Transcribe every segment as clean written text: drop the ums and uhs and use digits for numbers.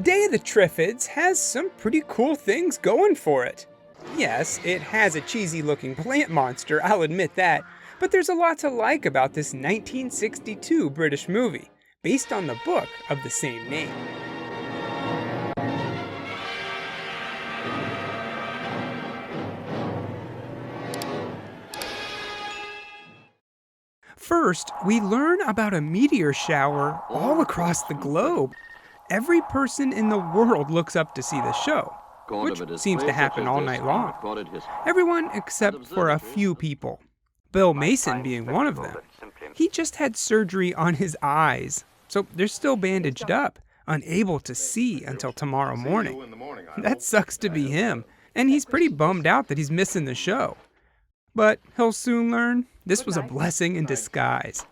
Day of the Triffids has some pretty cool things going for it. Yes, it has a cheesy looking plant monster, I'll admit that, but there's a lot to like about this 1962 British movie, based on the book of the same name. First, we learn about a meteor shower all across the globe. Every person in the world looks up to see the show, which seems to happen all night long. Everyone except for a few people. Bill Mason being one of them. He just had surgery on his eyes, so they're still bandaged up, unable to see until tomorrow morning. That sucks to be him, and he's pretty bummed out that he's missing the show. But he'll soon learn this was a blessing in disguise.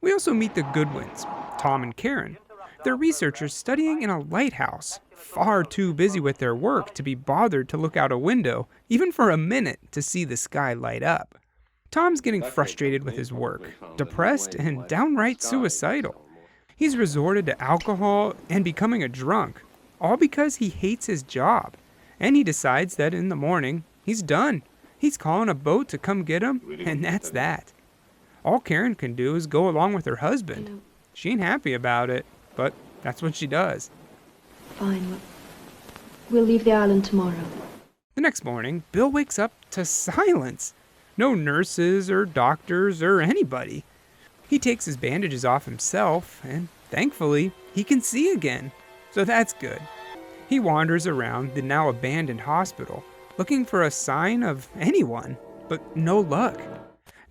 We also meet the Goodwins, Tom and Karen. They're researchers studying in a lighthouse, far too busy with their work to be bothered to look out a window, even for a minute, to see the sky light up. Tom's getting frustrated with his work, depressed and downright suicidal. He's resorted to alcohol and becoming a drunk, all because he hates his job. And he decides that in the morning, he's done. He's calling a boat to come get him, and that's that. All Karen can do is go along with her husband. She ain't happy about it, but that's what she does. Fine. We'll leave the island tomorrow. The next morning, Bill wakes up to silence. No nurses or doctors or anybody. He takes his bandages off himself, and thankfully, he can see again. So that's good. He wanders around the now abandoned hospital, looking for a sign of anyone, but no luck.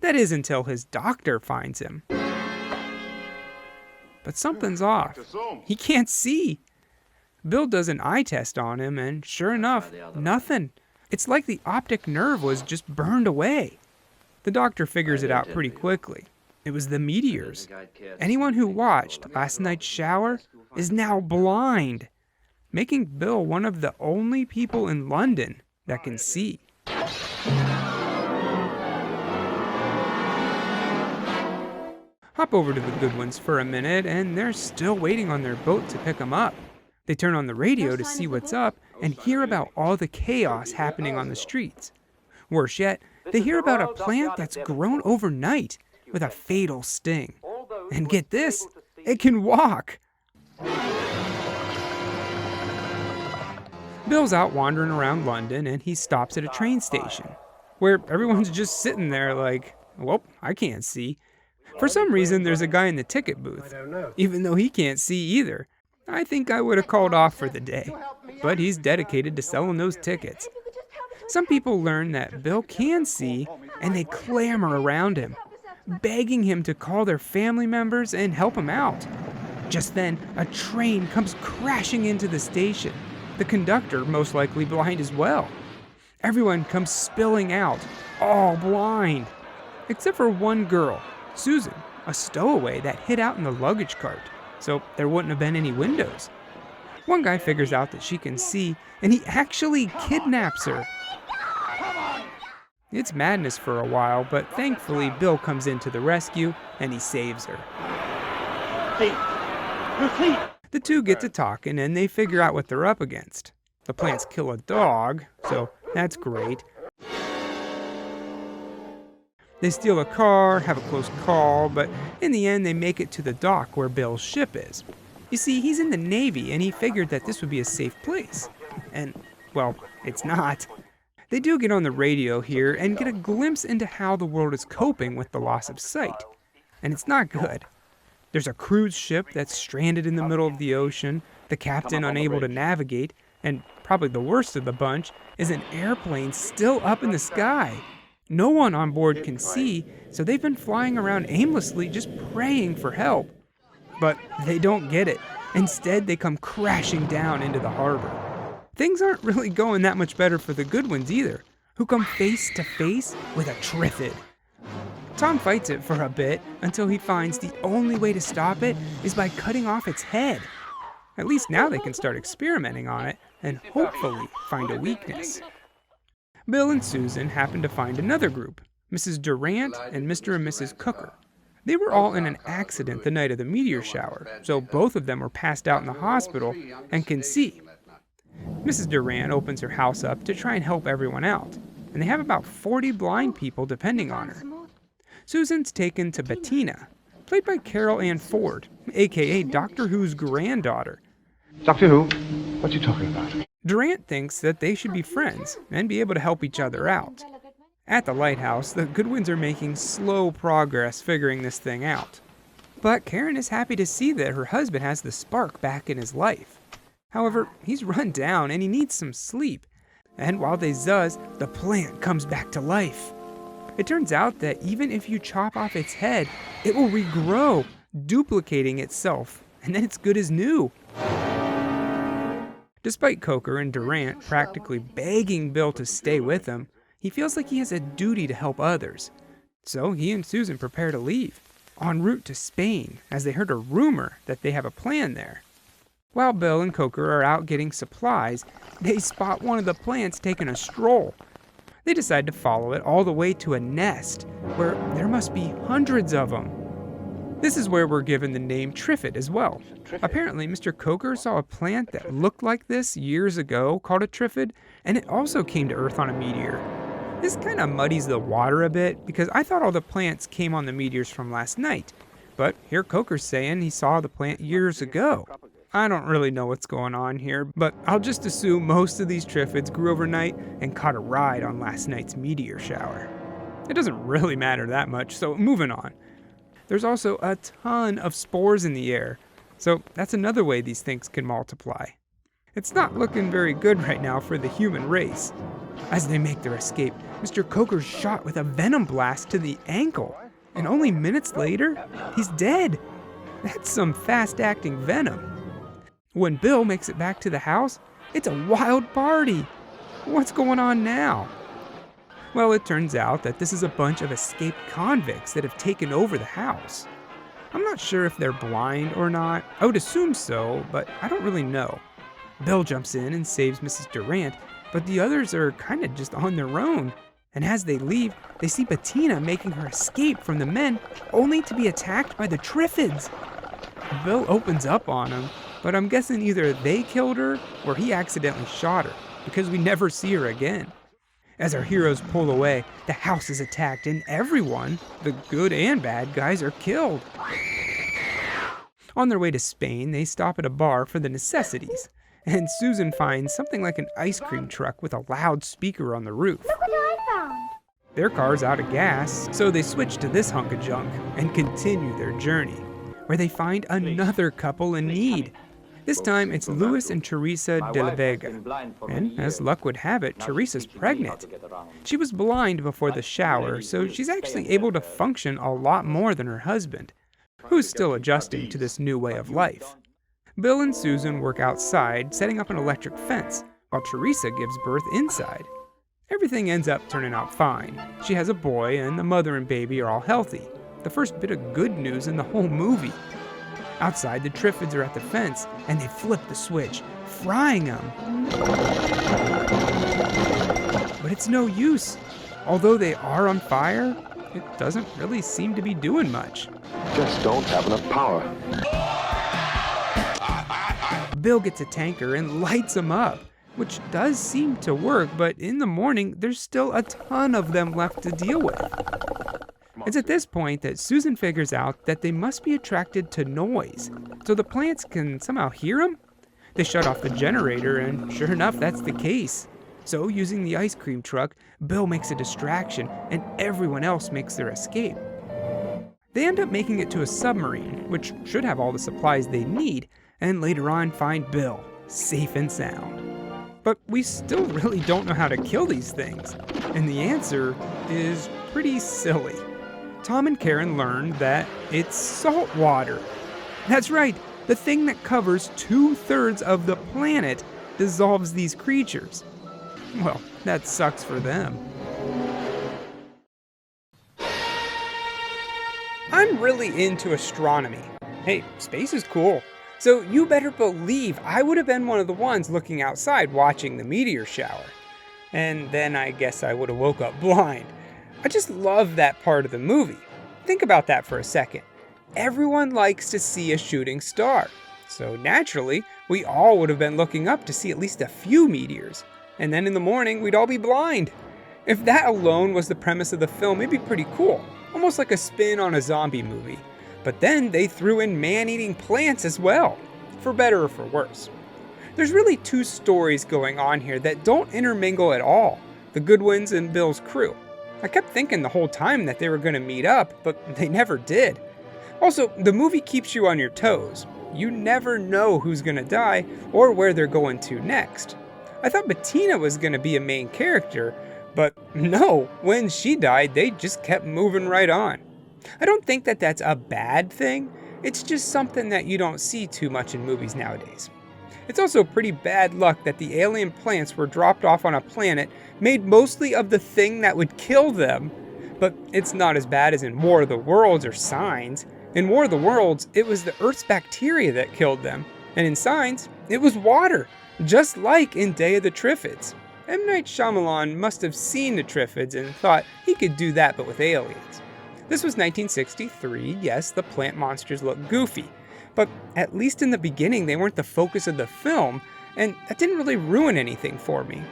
That is until his doctor finds him. But something's off. He can't see. Bill does an eye test on him, and sure enough, nothing. It's like the optic nerve was just burned away. The doctor figures it out pretty quickly. It was the meteors. Anyone who watched last night's shower is now blind, making Bill one of the only people in London that can see. Hop over to the Goodwins for a minute, and they're still waiting on their boat to pick them up. They turn on the radio to see what's up and hear about all the chaos happening on the streets. Worse yet, they hear about a plant that's grown overnight with a fatal sting. And get this, it can walk. Bill's out wandering around London, and he stops at a train station, where everyone's just sitting there like, well, I can't see. For some reason, there's a guy in the ticket booth, even though he can't see either. I think I would have called off for the day, but he's dedicated to selling those tickets. Some people learn that Bill can see, and they clamor around him, begging him to call their family members and help him out. Just then, a train comes crashing into the station. The conductor, most likely blind as well. Everyone comes spilling out, all blind, except for one girl, Susan, a stowaway that hid out in the luggage cart, so there wouldn't have been any windows. One guy figures out that she can see, and he actually kidnaps her. It's madness for a while, but thankfully Bill comes in to the rescue, and he saves her. The two get to talking, and they figure out what they're up against. The plants kill a dog, so that's great. They steal a car, have a close call, but in the end they make it to the dock where Bill's ship is. You see, he's in the Navy, and he figured that this would be a safe place. And, well, it's not. They do get on the radio here and get a glimpse into how the world is coping with the loss of sight. And it's not good. There's a cruise ship that's stranded in the middle of the ocean, the captain unable to navigate, and probably the worst of the bunch is an airplane still up in the sky. No one on board can see, so they've been flying around aimlessly just praying for help. But they don't get it. Instead, they come crashing down into the harbor. Things aren't really going that much better for the Goodwins either, who come face to face with a Triffid. Tom fights it for a bit until he finds the only way to stop it is by cutting off its head. At least now they can start experimenting on it and hopefully find a weakness. Bill and Susan happen to find another group, Mrs. Durant and Mr. and Mrs. Cooker. They were all in an accident the night of the meteor shower, so both of them were passed out in the hospital and can see. Mrs. Durant opens her house up to try and help everyone out, and they have about 40 blind people depending on her. Susan's taken to Bettina, played by Carol Ann Ford, aka Doctor Who's granddaughter. Doctor Who? What are you talking about? Durant thinks that they should be friends and be able to help each other out. At the lighthouse, the Goodwins are making slow progress figuring this thing out. But Karen is happy to see that her husband has the spark back in his life. However, he's run down and he needs some sleep. And while they zuzz, the plant comes back to life. It turns out that even if you chop off its head, it will regrow, duplicating itself, and then it's good as new. Despite Coker and Durant practically begging Bill to stay with them, he feels like he has a duty to help others. So he and Susan prepare to leave, en route to Spain, as they heard a rumor that they have a plan there. While Bill and Coker are out getting supplies, they spot one of the plants taking a stroll. They decide to follow it all the way to a nest, where there must be hundreds of them. This is where we're given the name Triffid as well. Apparently, Mr. Coker saw a plant that looked like this years ago called a Triffid, and it also came to Earth on a meteor. This kind of muddies the water a bit, because I thought all the plants came on the meteors from last night. But here Coker's saying he saw the plant years ago. I don't really know what's going on here, but I'll just assume most of these Triffids grew overnight and caught a ride on last night's meteor shower. It doesn't really matter that much, so moving on. There's also a ton of spores in the air, so that's another way these things can multiply. It's not looking very good right now for the human race. As they make their escape, Mr. Coker's shot with a venom blast to the ankle, and only minutes later, he's dead. That's some fast-acting venom. When Bill makes it back to the house, it's a wild party. What's going on now? Well, it turns out that this is a bunch of escaped convicts that have taken over the house. I'm not sure if they're blind or not. I would assume so, but I don't really know. Bill jumps in and saves Mrs. Durant, but the others are kind of just on their own. And as they leave, they see Bettina making her escape from the men, only to be attacked by the Triffids. Bill opens up on him, but I'm guessing either they killed her or he accidentally shot her, because we never see her again. As our heroes pull away, the house is attacked and everyone, the good and bad guys, are killed. On their way to Spain, they stop at a bar for the necessities, and Susan finds something like an ice cream truck with a loud speaker on the roof. Look what I found! Their car's out of gas, so they switch to this hunk of junk and continue their journey, where they find another couple in need. This time, it's Louis and Teresa de la Vega. And as luck would have it, Teresa's pregnant. She was blind before the shower, so she's actually able to function a lot more than her husband, who's still adjusting to this new way of life. Bill and Susan work outside, setting up an electric fence, while Teresa gives birth inside. Everything ends up turning out fine. She has a boy, and the mother and baby are all healthy. The first bit of good news in the whole movie. Outside, the Triffids are at the fence, and they flip the switch, frying them. But it's no use. Although they are on fire, it doesn't really seem to be doing much. Just don't have enough power. Bill gets a tanker and lights them up, which does seem to work, but in the morning, there's still a ton of them left to deal with. It's at this point that Susan figures out that they must be attracted to noise, so the plants can somehow hear them. They shut off the generator, and sure enough, that's the case. So, using the ice cream truck, Bill makes a distraction, and everyone else makes their escape. They end up making it to a submarine, which should have all the supplies they need, and later on find Bill, safe and sound. But we still really don't know how to kill these things, and the answer is pretty silly. Tom and Karen learned that it's salt water. That's right, the thing that covers 2/3 of the planet dissolves these creatures. Well, that sucks for them. I'm really into astronomy. Hey, space is cool. So you better believe I would have been one of the ones looking outside watching the meteor shower. And then I guess I would have woke up blind. I just love that part of the movie. Think about that for a second. Everyone likes to see a shooting star. So naturally, we all would have been looking up to see at least a few meteors. And then in the morning, we'd all be blind. If that alone was the premise of the film, it'd be pretty cool. Almost like a spin on a zombie movie. But then they threw in man-eating plants as well. For better or for worse. There's really two stories going on here that don't intermingle at all. The Goodwins and Bill's crew. I kept thinking the whole time that they were going to meet up, but they never did. Also, the movie keeps you on your toes. You never know who's going to die or where they're going to next. I thought Bettina was going to be a main character, but no, when she died, they just kept moving right on. I don't think that that's a bad thing. It's just something that you don't see too much in movies nowadays. It's also pretty bad luck that the alien plants were dropped off on a planet made mostly of the thing that would kill them. But it's not as bad as in War of the Worlds or Signs. In War of the Worlds, it was the Earth's bacteria that killed them. And in Signs, it was water, just like in Day of the Triffids. M. Night Shyamalan must have seen the Triffids and thought he could do that but with aliens. This was 1963, yes, the plant monsters look goofy. But at least in the beginning, they weren't the focus of the film, and that didn't really ruin anything for me.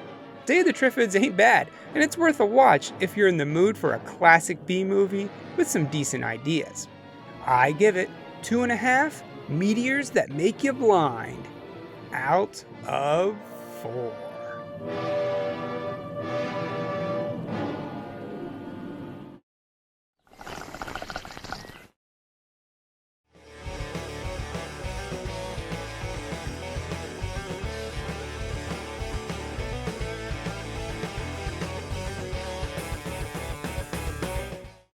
Day of the Triffids ain't bad, and it's worth a watch if you're in the mood for a classic B-movie with some decent ideas. I give it 2.5 meteors that make you blind out of 4.